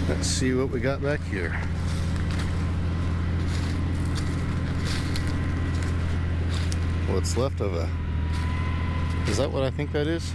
Let's see what we got back here. What's left of a... Is that what I think that is?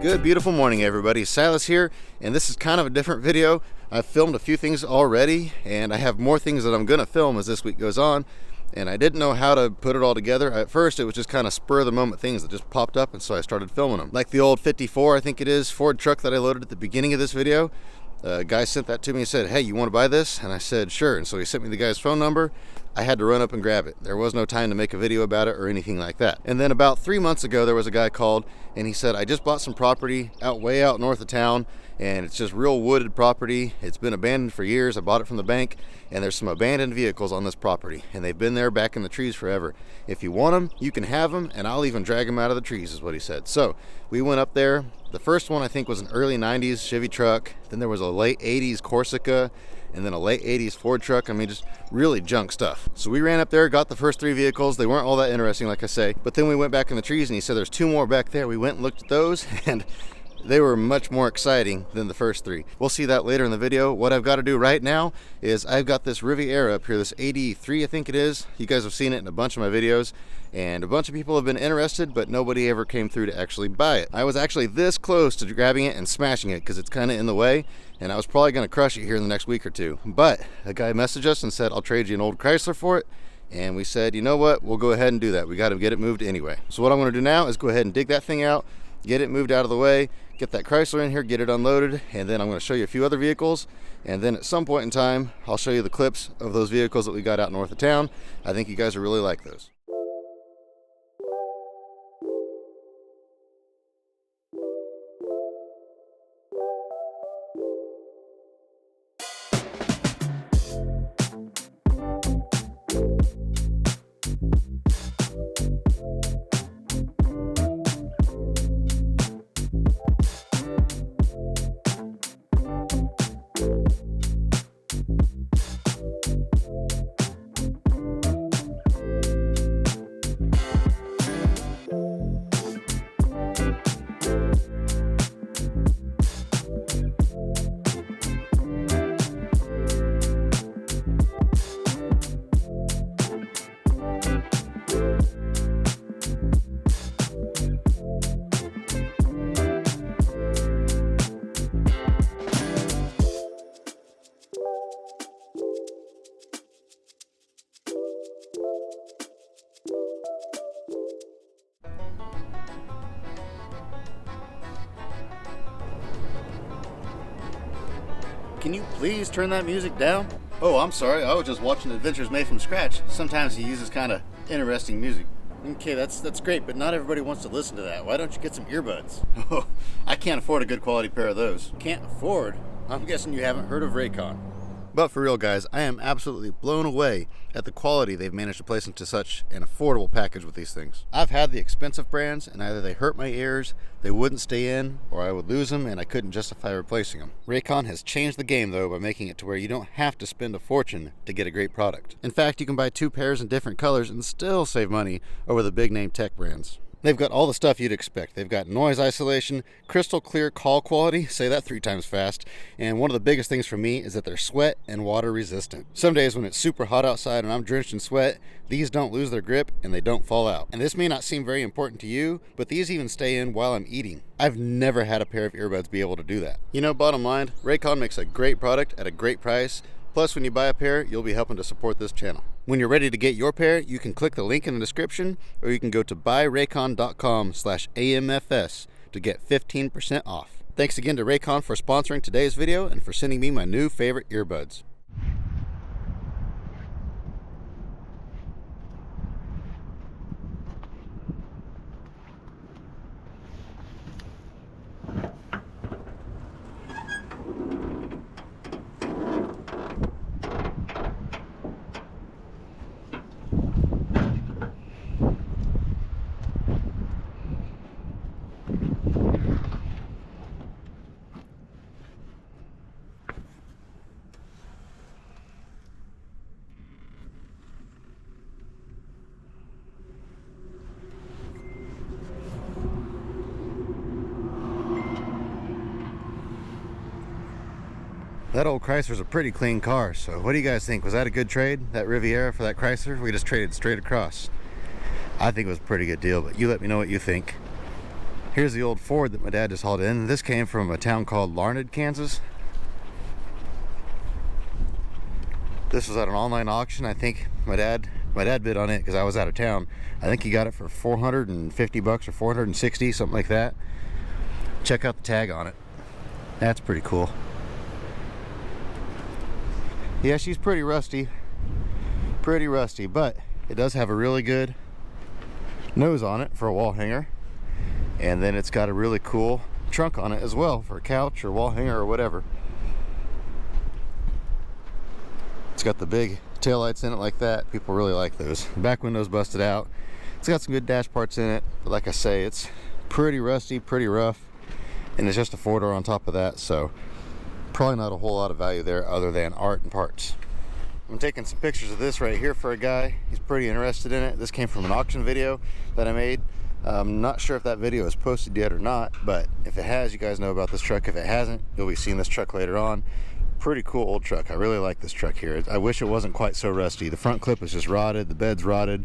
Good, beautiful morning, everybody. Silas here, and this is kind of a different video. I've filmed a few things already, and I have more things that I'm going to film as this week goes on, and I didn't know how to put it all together. At first, it was just kind of spur-of-the-moment things that just popped up, and so I started filming them. Like the old 54, I think it is, Ford truck that I loaded at the beginning of this video. A guy sent that to me and said, hey, you want to buy this? And I said, sure. And so he sent me the guy's phone number. I had to run up and grab it. There was no time to make a video about it or anything like that. And then about 3 months ago, there was a guy called and he said, I just bought some property way out north of town, and it's just real wooded property. It's been abandoned for years. I bought it from the bank, and there's some abandoned vehicles on this property, and they've been there back in the trees forever. If you want them, you can have them, and I'll even drag them out of the trees, is what he said. So we went up there. The first one I think was an early 90s Chevy truck. Then there was a late 80s Corsica, and then a late 80s Ford truck. I mean, just really junk stuff. So we ran up there, got the first 3 vehicles. They weren't all that interesting, like I say. But then we went back in the trees, and he said there's 2 more back there. We went and looked at those, and they were much more exciting than the first 3. We'll see that later in the video. What I've got to do right now is I've got this Riviera up here, this 83, I think it is. You guys have seen it in a bunch of my videos, and a bunch of people have been interested, but nobody ever came through to actually buy it. I was actually this close to grabbing it and smashing it because it's kind of in the way, and I was probably going to crush it here in the next week or 2. But a guy messaged us and said, I'll trade you an old Chrysler for it. And we said, you know what, we'll go ahead and do that. We got to get it moved anyway. So what I'm going to do now is go ahead and dig that thing out, get it moved out of the way, get that Chrysler in here, get it unloaded, and then I'm going to show you a few other vehicles. And then at some point in time, I'll show you the clips of those vehicles that we got out north of town. I think you guys will really like those. Can you please turn that music down? Oh, I'm sorry. I was just watching Adventures Made from Scratch. Sometimes he uses kind of interesting music. Okay, that's great, but not everybody wants to listen to that. Why don't you get some earbuds? Oh, I can't afford a good quality pair of those. Can't afford? I'm guessing you haven't heard of Raycon. But for real, guys, I am absolutely blown away at the quality they've managed to place into such an affordable package with these things. I've had the expensive brands, and either they hurt my ears, they wouldn't stay in, or I would lose them and I couldn't justify replacing them. Raycon has changed the game, though, by making it to where you don't have to spend a fortune to get a great product. In fact, you can buy 2 pairs in different colors and still save money over the big name tech brands. They've got all the stuff you'd expect. They've got noise isolation, crystal clear call quality, say that 3 times fast, and one of the biggest things for me is that they're sweat and water resistant. Some days when it's super hot outside and I'm drenched in sweat, these don't lose their grip and they don't fall out. And this may not seem very important to you, but these even stay in while I'm eating. I've never had a pair of earbuds be able to do that. You know, bottom line, Raycon makes a great product at a great price. Plus, when you buy a pair, you'll be helping to support this channel. When you're ready to get your pair, you can click the link in the description, or you can go to buyraycon.com/AMFS to get 15% off. Thanks again to Raycon for sponsoring today's video and for sending me my new favorite earbuds. That old Chrysler's a pretty clean car, so what do you guys think? Was that a good trade, that Riviera for that Chrysler? We just traded straight across. I think it was a pretty good deal, but you let me know what you think. Here's the old Ford that my dad just hauled in. This came from a town called Larned, Kansas. This was at an online auction. I think my dad bid on it because I was out of town. I think he got it for 450 bucks or 460, something like that. Check out the tag on it. That's pretty cool. Yeah, she's pretty rusty, but it does have a really good nose on it for a wall hanger, and then it's got a really cool trunk on it as well for a couch or wall hanger or whatever. It's got the big taillights in it like that. People really like those. The back window's busted out. It's got some good dash parts in it, but like I say, it's pretty rusty, pretty rough, and it's just a four-door on top of that, so probably not a whole lot of value there other than art and parts. I'm taking some pictures of this right here for a guy. He's pretty interested in it. This came from an auction video that I made. I'm not sure if that video is posted yet or not, but if it has, you guys know about this truck. If it hasn't, you'll be seeing this truck later on. Pretty cool old truck. I really like this truck here. I wish it wasn't quite so rusty. The front clip is just rotted, the bed's rotted.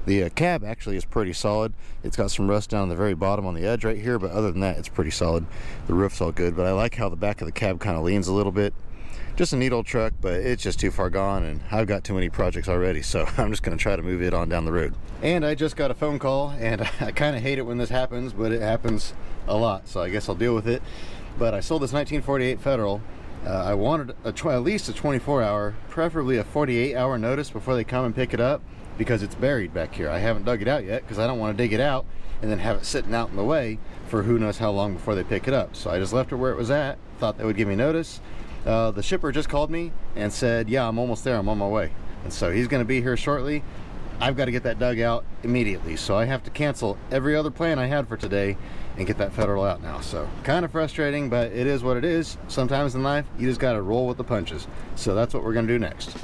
The cab actually is pretty solid. It's got some rust down on the very bottom on the edge right here, but other than that, it's pretty solid. The roof's all good, but I like how the back of the cab kind of leans a little bit. Just a neat old truck, but it's just too far gone, and I've got too many projects already, so I'm just going to try to move it on down the road. And I just got a phone call, and I kind of hate it when this happens, but it happens a lot, so I guess I'll deal with it. But I sold this 1948 Federal. I wanted at least a 24-hour, preferably a 48-hour notice before they come and pick it up, because it's buried back here. I haven't dug it out yet because I don't want to dig it out and then have it sitting out in the way for who knows how long before they pick it up. So I just left it where it was at, thought they would give me notice. The shipper just called me and said, yeah, I'm almost there, I'm on my way. And so he's going to be here shortly. I've got to get that dug out immediately, so I have to cancel every other plan I had for today and get that Federal out now. So kind of frustrating, but it is what it is. Sometimes in life you just got to roll with the punches. So that's what we're going to do next.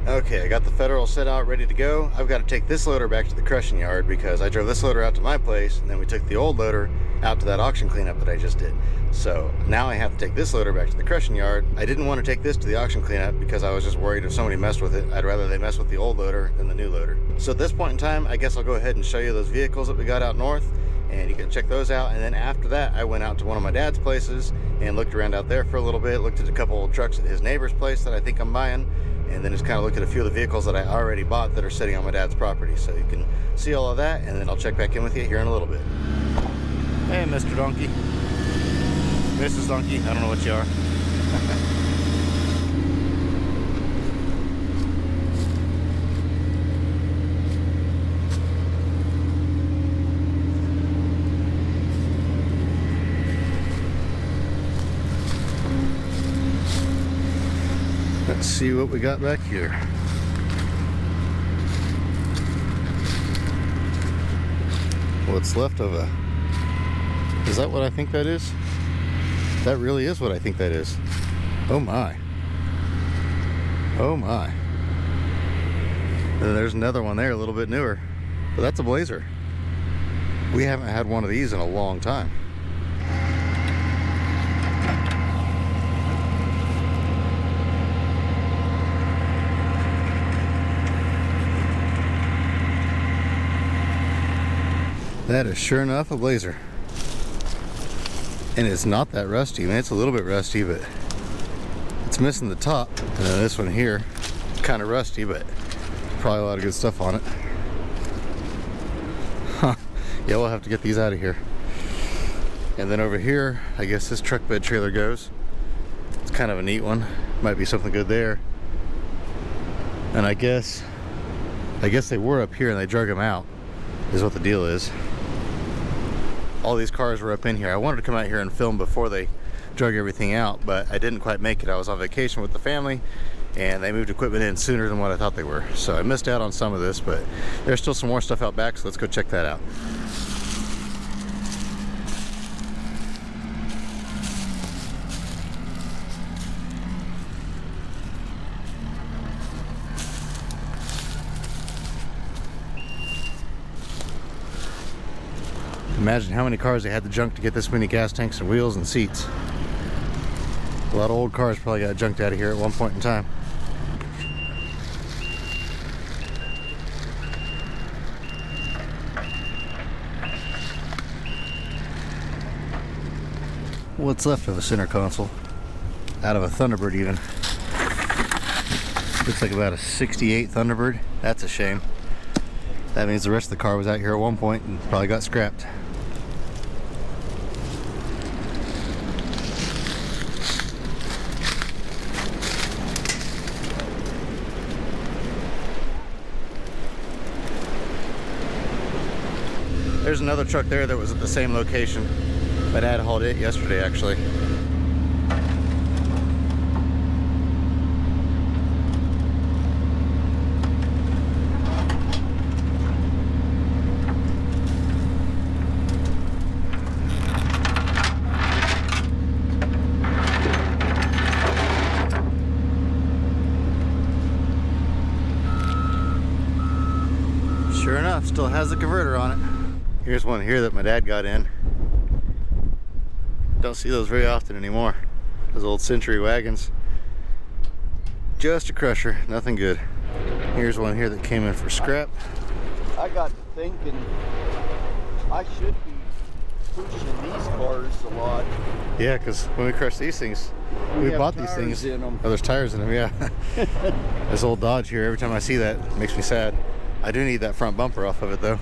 Okay, I got the Federal set out, ready to go. I've got to take this loader back to the crushing yard because I drove this loader out to my place and then we took the old loader out to that auction cleanup that I just did. So now I have to take this loader back to the crushing yard. I didn't want to take this to the auction cleanup because I was just worried if somebody messed with it, I'd rather they mess with the old loader than the new loader. So at this point in time, I guess I'll go ahead and show you those vehicles that we got out north, and you can check those out. And then after that, I went out to one of my dad's places and looked around out there for a little bit, looked at a couple old trucks at his neighbor's place that I think I'm buying, and then just kind of looked at a few of the vehicles that I already bought that are sitting on my dad's property. So you can see all of that, and then I'll check back in with you here in a little bit. Hey, Mr. Donkey. Mrs. Donkey, I don't know what you are. Let's see what we got back here. What's left of a... Is that what I think that is? That really is what I think that is. Oh my. Oh my. And then there's another one there, a little bit newer. But that's a Blazer. We haven't had one of these in a long time. That is sure enough a Blazer. And it's not that rusty. I mean, it's a little bit rusty, but it's missing the top. And then this one here, kind of rusty, but probably a lot of good stuff on it. Huh. Yeah, we'll have to get these out of here. And then over here, I guess this truck bed trailer goes. It's kind of a neat one. Might be something good there. And I guess they were up here and they drug them out. is what the deal is. All these cars were up in here. I wanted to come out here and film before they drug everything out, but I didn't quite make it. I was on vacation with the family and they moved equipment in sooner than what I thought they were. So I missed out on some of this, but there's still some more stuff out back, so let's go check that out. Imagine how many cars they had to junk to get this many gas tanks and wheels and seats. A lot of old cars probably got junked out of here at one point in time. What's left of a center console? Out of a Thunderbird even. Looks like about a 68 Thunderbird. That's a shame. That means the rest of the car was out here at one point and probably got scrapped. There's another truck there that was at the same location. My dad hauled it yesterday, actually. Sure enough, still has the converter on it. Here's one here that my dad got in. Don't see those very often anymore. Those old Century wagons. Just a crusher, nothing good. Here's one here that came in for scrap. I got to thinking I should be pushing these cars a lot. Yeah, because when we crushed these things, we bought these things. In them. Oh, there's tires in them, yeah. This old Dodge here, every time I see that, it makes me sad. I do need that front bumper off of it though.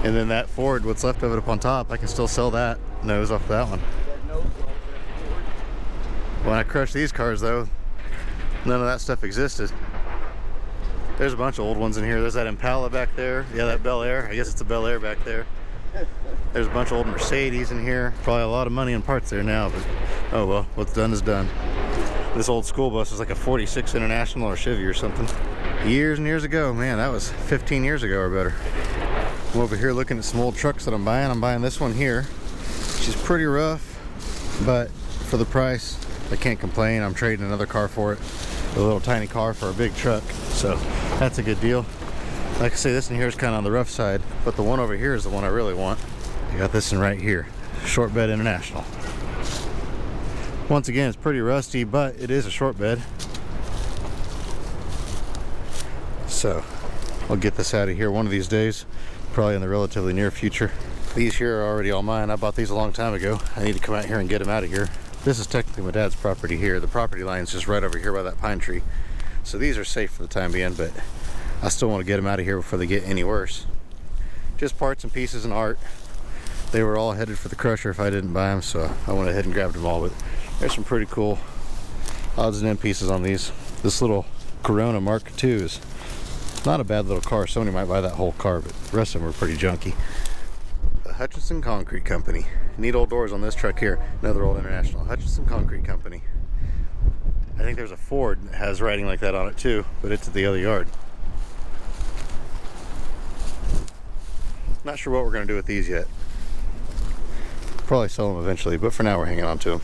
And then that Ford, what's left of it up on top, I can still sell that nose off of that one. When I crushed these cars though, none of that stuff existed. There's a bunch of old ones in here. There's that Impala back there. Yeah, that Bel Air. I guess it's a Bel Air back there. There's a bunch of old Mercedes in here. Probably a lot of money in parts there now, but oh well, what's done is done. This old school bus is like a 46 International or Chevy or something. Years and years ago, man, that was 15 years ago or better. I'm over here looking at some old trucks that I'm buying. I'm buying this one here. She's pretty rough, but for the price, I can't complain. I'm trading another car for it. A little tiny car for a big truck, so that's a good deal. Like I say, this one here is kind of on the rough side, but the one over here is the one I really want. I got this one right here, Short Bed International. Once again, it's pretty rusty, but it is a short bed. So I'll get this out of here one of these days, probably in the relatively near future. These here are already all mine. I bought these a long time ago. I need to come out here and get them out of here. This is technically my dad's property here. The property line is just right over here by that pine tree. So these are safe for the time being, but I still want to get them out of here before they get any worse. Just parts and pieces and art. They were all headed for the crusher if I didn't buy them, so I went ahead and grabbed them all. But there's some pretty cool odds and end pieces on these. This little Corona Mark II is not a bad little car. Somebody might buy that whole car, but the rest of them are pretty junky. The Hutchinson Concrete Company. Neat old doors on this truck here. Another old International. Hutchinson Concrete Company. I think there's a Ford that has writing like that on it too, but it's at the other yard. Not sure what we're going to do with these yet. Probably sell them eventually, but for now we're hanging on to them.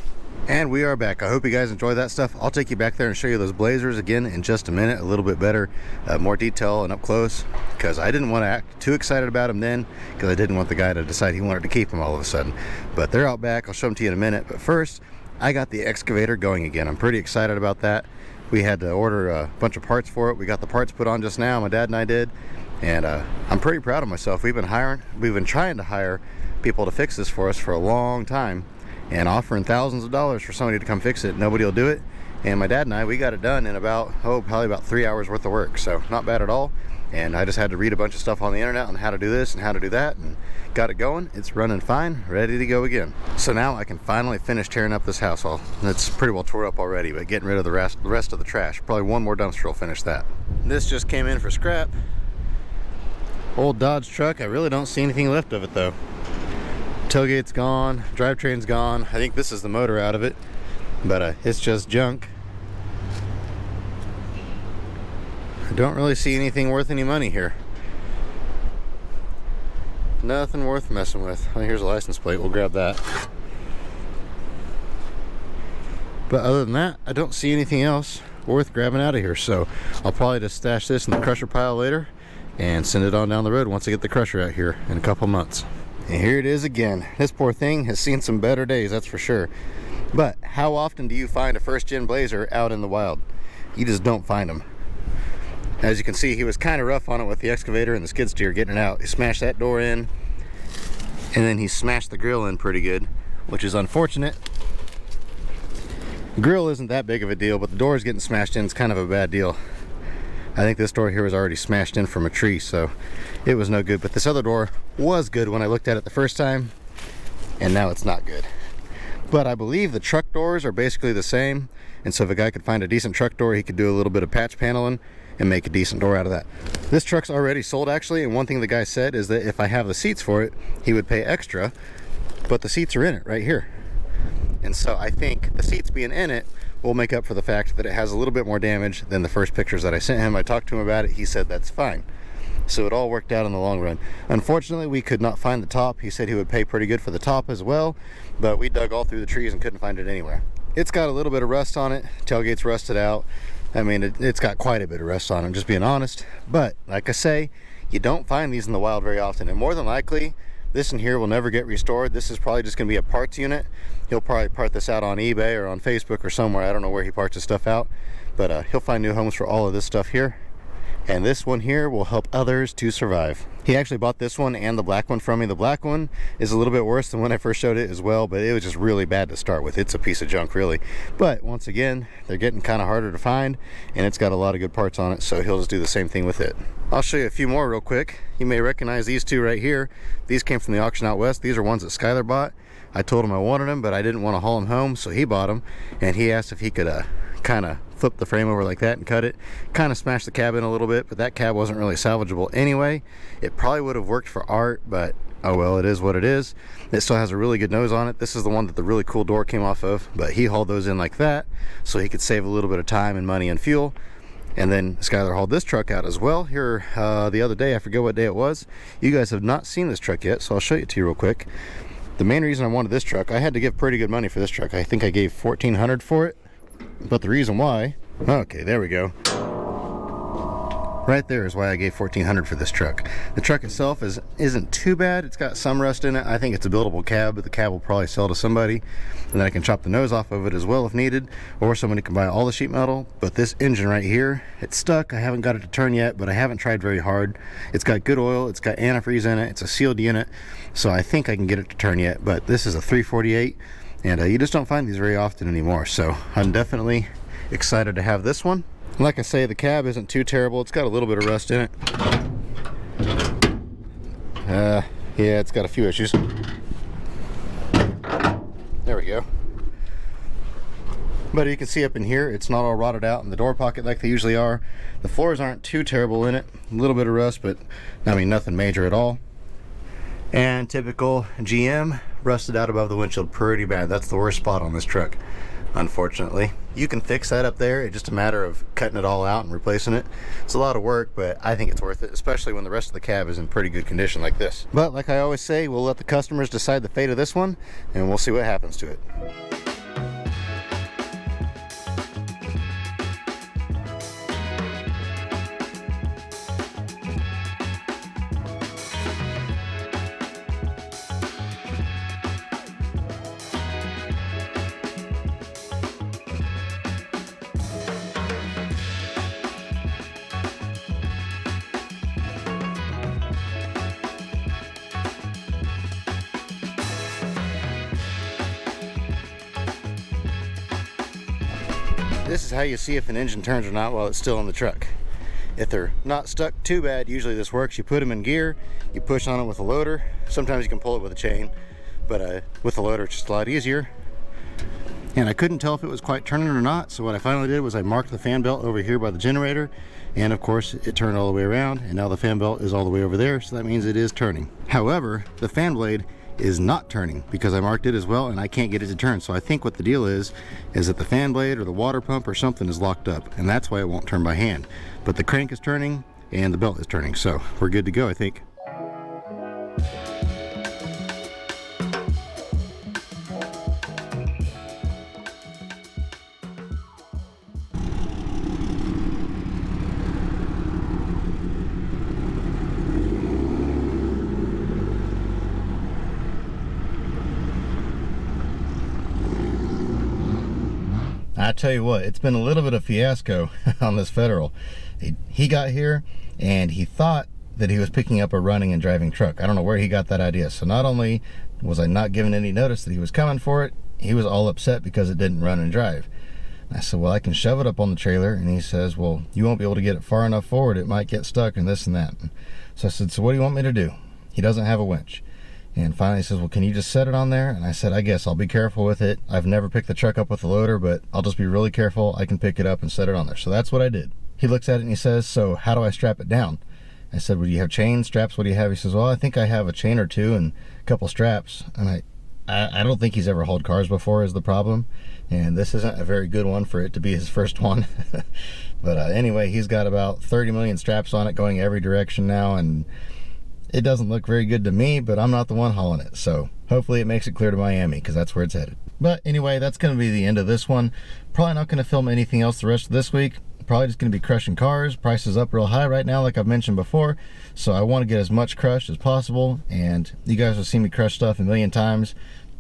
And we are back. I hope you guys enjoyed that stuff. I'll take you back there and show you those Blazers again in just a minute, a little bit better, more detail and up close, because I didn't want to act too excited about them then, because I didn't want the guy to decide he wanted to keep them all of a sudden. But they're out back. I'll show them to you in a minute. But first, I got the excavator going again. I'm pretty excited about that. We had to order a bunch of parts for it. We got the parts put on just now, my dad and I did, and I'm pretty proud of myself. We've been trying to hire people to fix this for us for a long time, and offering thousands of dollars for somebody to come fix it. Nobody will do it. And my dad and I, we got it done in probably about 3 hours worth of work. So not bad at all. And I just had to read a bunch of stuff on the internet on how to do this and how to do that, and got it going. It's running fine, ready to go again. So now I can finally finish tearing up this house. It's pretty well tore up already, but getting rid of the rest of the trash. Probably one more dumpster will finish that. This just came in for scrap. old Dodge truck. I really don't see anything left of it though. Tailgate's gone, drivetrain's gone. I think this is the motor out of it, but it's just junk. I don't really see anything worth any money here. Nothing worth messing with. Oh, here's a license plate, we'll grab that. But other than that, I don't see anything else worth grabbing out of here, so I'll probably just stash this in the crusher pile later and send it on down the road once I get the crusher out here in a couple months. And here it is again. This poor thing has seen some better days, that's for sure. But how often do you find a first-gen Blazer out in the wild? You just don't find them. As you can see, he was kind of rough on it with the excavator and the skid steer getting it out. He smashed that door in, and then he smashed the grill in pretty good, which is unfortunate. The grill isn't that big of a deal, but the door is getting smashed in. It's kind of a bad deal. I think this door here was already smashed in from a tree, so it was no good. But this other door was good when I looked at it the first time, and now it's not good. But I believe the truck doors are basically the same, and so if a guy could find a decent truck door, he could do a little bit of patch paneling and make a decent door out of that. This truck's already sold actually, and one thing the guy said is that if I have the seats for it, he would pay extra, but the seats are in it right here. And so I think the seats being in it will make up for the fact that it has a little bit more damage than the first pictures that I sent him. I talked to him about it, he said that's fine. So it all worked out in the long run. Unfortunately, we could not find the top. He said he would pay pretty good for the top as well, but we dug all through the trees and couldn't find it anywhere. It's got a little bit of rust on it. Tailgate's rusted out. I mean, it's got quite a bit of rust on it, just being honest. But like I say, you don't find these in the wild very often, and more than likely, this in here will never get restored. This is probably just going to be a parts unit. He'll probably part this out on eBay or on Facebook or somewhere. I don't know where he parts his stuff out, but he'll find new homes for all of this stuff here. And this one here will help others to survive. He actually bought this one and the black one from me. The black one is a little bit worse than when I first showed it as well, but it was just really bad to start with. It's a piece of junk, really. But once again, they're getting kind of harder to find, and it's got a lot of good parts on it, so he'll just do the same thing with it. I'll show you a few more real quick. You may recognize these two right here. These came from the auction out west. These are ones that Skylar bought. I told him I wanted them, but I didn't want to haul them home, so he bought them, and he asked if he could kind of flip the frame over like that and cut it. Kind of smashed the cab in a little bit, but that cab wasn't really salvageable anyway. It probably would have worked for art, but oh well, it is what it is. It still has a really good nose on it. This is the one that the really cool door came off of, but he hauled those in like that so he could save a little bit of time and money and fuel. And then Skylar hauled this truck out as well here the other day. I forget what day it was. You guys have not seen this truck yet, so I'll show it to you real quick. The main reason I wanted this truck, I had to give pretty good money for this truck. I think I gave $1,400 for it. But the reason why, okay, there we go. Right there is why I gave $1,400 for this truck. The truck itself isn't too bad. It's got some rust in it. I think it's a buildable cab, but the cab will probably sell to somebody, and then I can chop the nose off of it as well if needed, or somebody can buy all the sheet metal. But this engine right here, it's stuck. I haven't got it to turn yet, but I haven't tried very hard. It's got good oil. It's got antifreeze in it. It's a sealed unit, so I think I can get it to turn yet. But this is a 348, and you just don't find these very often anymore. So I'm definitely excited to have this one. Like I say, the cab isn't too terrible. It's got a little bit of rust in it. Yeah, it's got a few issues. There we go. But you can see up in here, it's not all rotted out in the door pocket like they usually are. The floors aren't too terrible in it. A little bit of rust, but I mean nothing major at all. And typical GM, rusted out above the windshield pretty bad. That's the worst spot on this truck, unfortunately. You can fix that up there. It's just a matter of cutting it all out and replacing it. It's a lot of work, but I think it's worth it, especially when the rest of the cab is in pretty good condition like this. But like I always say, we'll let the customers decide the fate of this one, and we'll see what happens to it. This is how you see if an engine turns or not while it's still in the truck. If they're not stuck too bad, usually this works. You put them in gear, you push on it with a loader. Sometimes you can pull it with a chain, but with a loader it's just a lot easier. and I couldn't tell if it was quite turning or not. So what I finally did was I marked the fan belt over here by the generator, and of course it turned all the way around, and now the fan belt is all the way over there, so that means it is turning. However, the fan blade is not turning because I marked it as well, and I can't get it to turn. So I think what the deal is that the fan blade or the water pump or something is locked up, and that's why it won't turn by hand. But the crank is turning and the belt is turning, so we're good to go, I think. I tell you what, it's been a little bit of fiasco on this Federal. He got here and he thought that he was picking up a running and driving truck. I don't know where he got that idea. So not only was I not given any notice that he was coming for it, he was all upset because it didn't run and drive. I said, well, I can shove it up on the trailer. And he says, well, you won't be able to get it far enough forward. It might get stuck and this and that. So I said, so what do you want me to do? He doesn't have a winch. And finally he says, well, can you just set it on there? And I said, I guess I'll be careful with it. I've never picked the truck up with a loader, but I'll just be really careful. I can pick it up and set it on there. So that's what I did. He looks at it and he says, so how do I strap it down? I said, well, do you have chain straps? What do you have? He says, well, I think I have a chain or two and a couple straps. And I don't think he's ever hauled cars before is the problem. And this isn't a very good one for it to be his first one. But anyway, he's got about 30 million straps on it going every direction now. And it doesn't look very good to me, but I'm not the one hauling it. So hopefully it makes it clear to Miami because that's where it's headed. But anyway, that's going to be the end of this one. Probably not going to film anything else the rest of this week. Probably just going to be crushing cars. Price is up real high right now, like I've mentioned before. So I want to get as much crushed as possible. And you guys have seen me crush stuff a million times.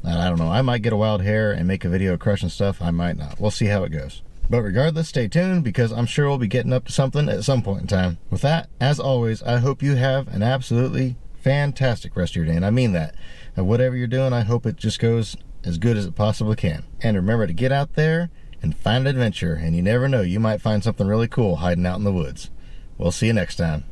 I don't know. I might get a wild hair and make a video of crushing stuff. I might not. We'll see how it goes. But regardless, stay tuned because I'm sure we'll be getting up to something at some point in time. With that, as always, I hope you have an absolutely fantastic rest of your day. And I mean that. And whatever you're doing, I hope it just goes as good as it possibly can. And remember to get out there and find an adventure. And you never know, you might find something really cool hiding out in the woods. We'll see you next time.